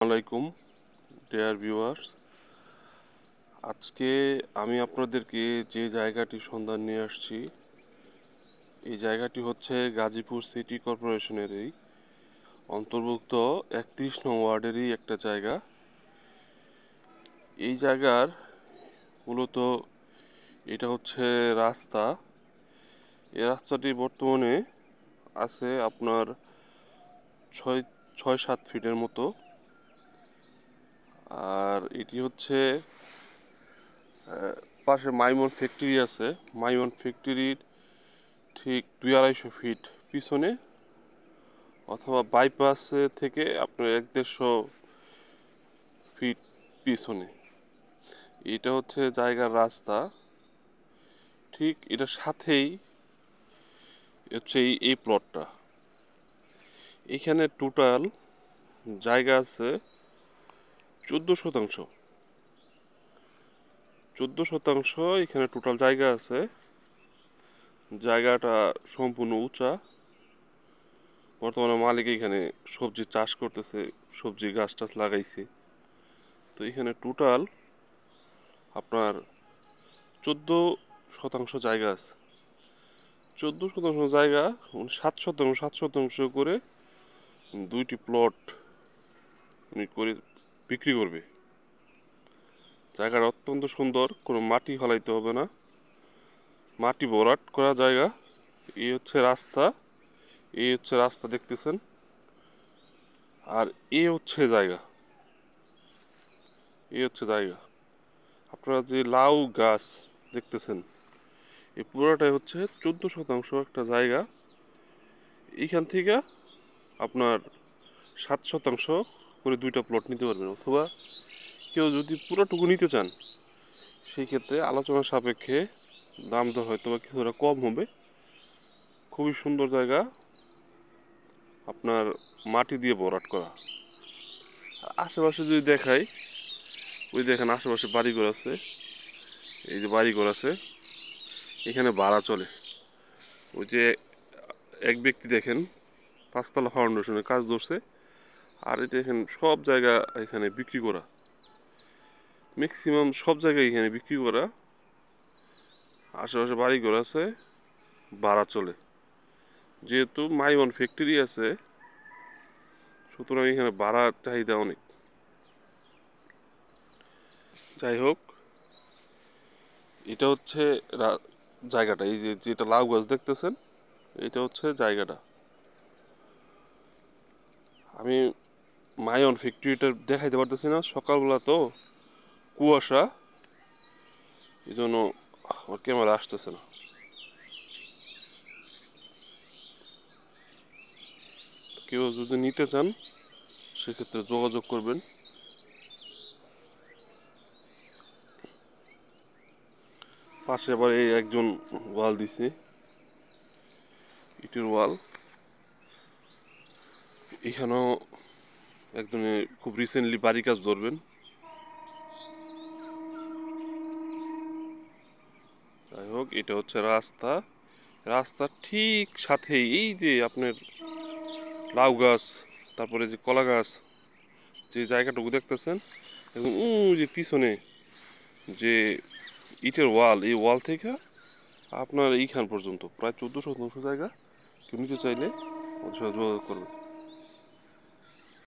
আলাইকুম dear viewers, আজকে আমি আপনাদেরকে যে জায়গাটির সন্ধান নিয়ে আসছি, এই জায়গাটি হচ্ছে গাজীপুর সিটি কর্পোরেশনেরই অন্তর্ভুক্ত 31 নং ওয়ার্ডেরই একটা জায়গা। এই জায়গার মূলত এটা হচ্ছে রাস্তা। এই রাস্তাটি বর্তমানে আছে আপনার 6-7 ফিটের মতো। আর এটি হচ্ছে পাশে মাইমন ফ্যাক্টরি আছে। মাইমন ফ্যাক্টরির ঠিক 200-250 ফিট পিছনে, অথবা বাইপাসে থেকে আপনার 150-150 ফিট পিছনে এটা হচ্ছে জায়গার রাস্তা। ঠিক এটার সাথেই হচ্ছে এই প্লটটা। এখানে টোটাল জায়গা আছে 14 শতাংশ। 14 শতাংশ এখানে টোটাল জায়গা আছে। জায়গাটা সম্পূর্ণ উঁচা। বর্তমানে মালিক এখানে সবজি চাষ করতেছে, সবজি গাছ টাছ লাগাইছে। তো এখানে টোটাল আপনার 14 শতাংশ জায়গা আছে। 14 শতাংশ জায়গা 7 শতাংশ করে দুইটি প্লট উনি করে বিক্রি করবে। জায়গাটা অত্যন্ত সুন্দর, কোনো মাটি ফলাইতে হবে না, মাটি ভরাট করা জায়গা। এই হচ্ছে রাস্তা, এই হচ্ছে রাস্তা দেখতেছেন, আর এই হচ্ছে জায়গা, এই হচ্ছে জায়গা। আপনারা যে লাউ গাছ দেখতেছেন, এই পুরোটাই হচ্ছে 14 শতাংশ একটা জায়গা। এইখান থেকে আপনার 7 শতাংশ করে দুইটা প্লট নিতে পারবেন, অথবা কেউ যদি পুরোটুকু নিতে চান সেই ক্ষেত্রে আলোচনা সাপেক্ষে দাম দর হয়তো বা কিছুটা কম হবে। খুবই সুন্দর জায়গা, আপনার মাটি দিয়ে ভরাট করা। আশেপাশে যদি দেখাই, ওই দেখেন আশেপাশে বাড়িঘর আছে, এই যে বাড়িঘর আছে, এখানে ভাড়া চলে। ওই যে এক ব্যক্তি দেখেন 5তলা ফাউন্ডেশনের কাজ ধরছে, আর এই দেখেন সব জায়গা এখানে বিক্রি করা, ম্যাক্সিমাম সব জায়গায় এখানে বিক্রি করা। আশেপাশে বাড়িঘর আছে, ভাড়া চলে। যেহেতু মাইওয়ান ফ্যাক্টরি আছে, সুতরাং এখানে ভাড়ার চাহিদা অনেক। যাই হোক, এটা হচ্ছে জায়গাটা। এই যে যেটা লাউ গাছ দেখতেছেন, এটা হচ্ছে জায়গাটা। আমি মাইওয়ান ফ্যাক্টরিটা দেখাইতে পারতেছি না, সকালবেলা তো কুয়াশা, এই জন্য আমার ক্যামেরা আসতেছে না। কেউ যদি নিতে চান সেক্ষেত্রে যোগাযোগ করবেন। পাশে আবার এই একজন ওয়াল দিছে, ইটের ওয়াল। এখানেও একজনে খুব রিসেন্টলি বাড়ি কাজ ধরবেন। যাই হোক, এটা হচ্ছে রাস্তা। রাস্তার ঠিক সাথে এই যে আপনার লাউ গাছ, তারপরে যে কলা গাছ, যে জায়গাটুকু দেখতেছেন, এবং যে পিছনে যে ইটের ওয়াল, এই ওয়াল থেকে আপনার এইখান পর্যন্ত প্রায় 14 শতাংশ জায়গা। কেউ নিতে চাইলে যোগাযোগ করবে।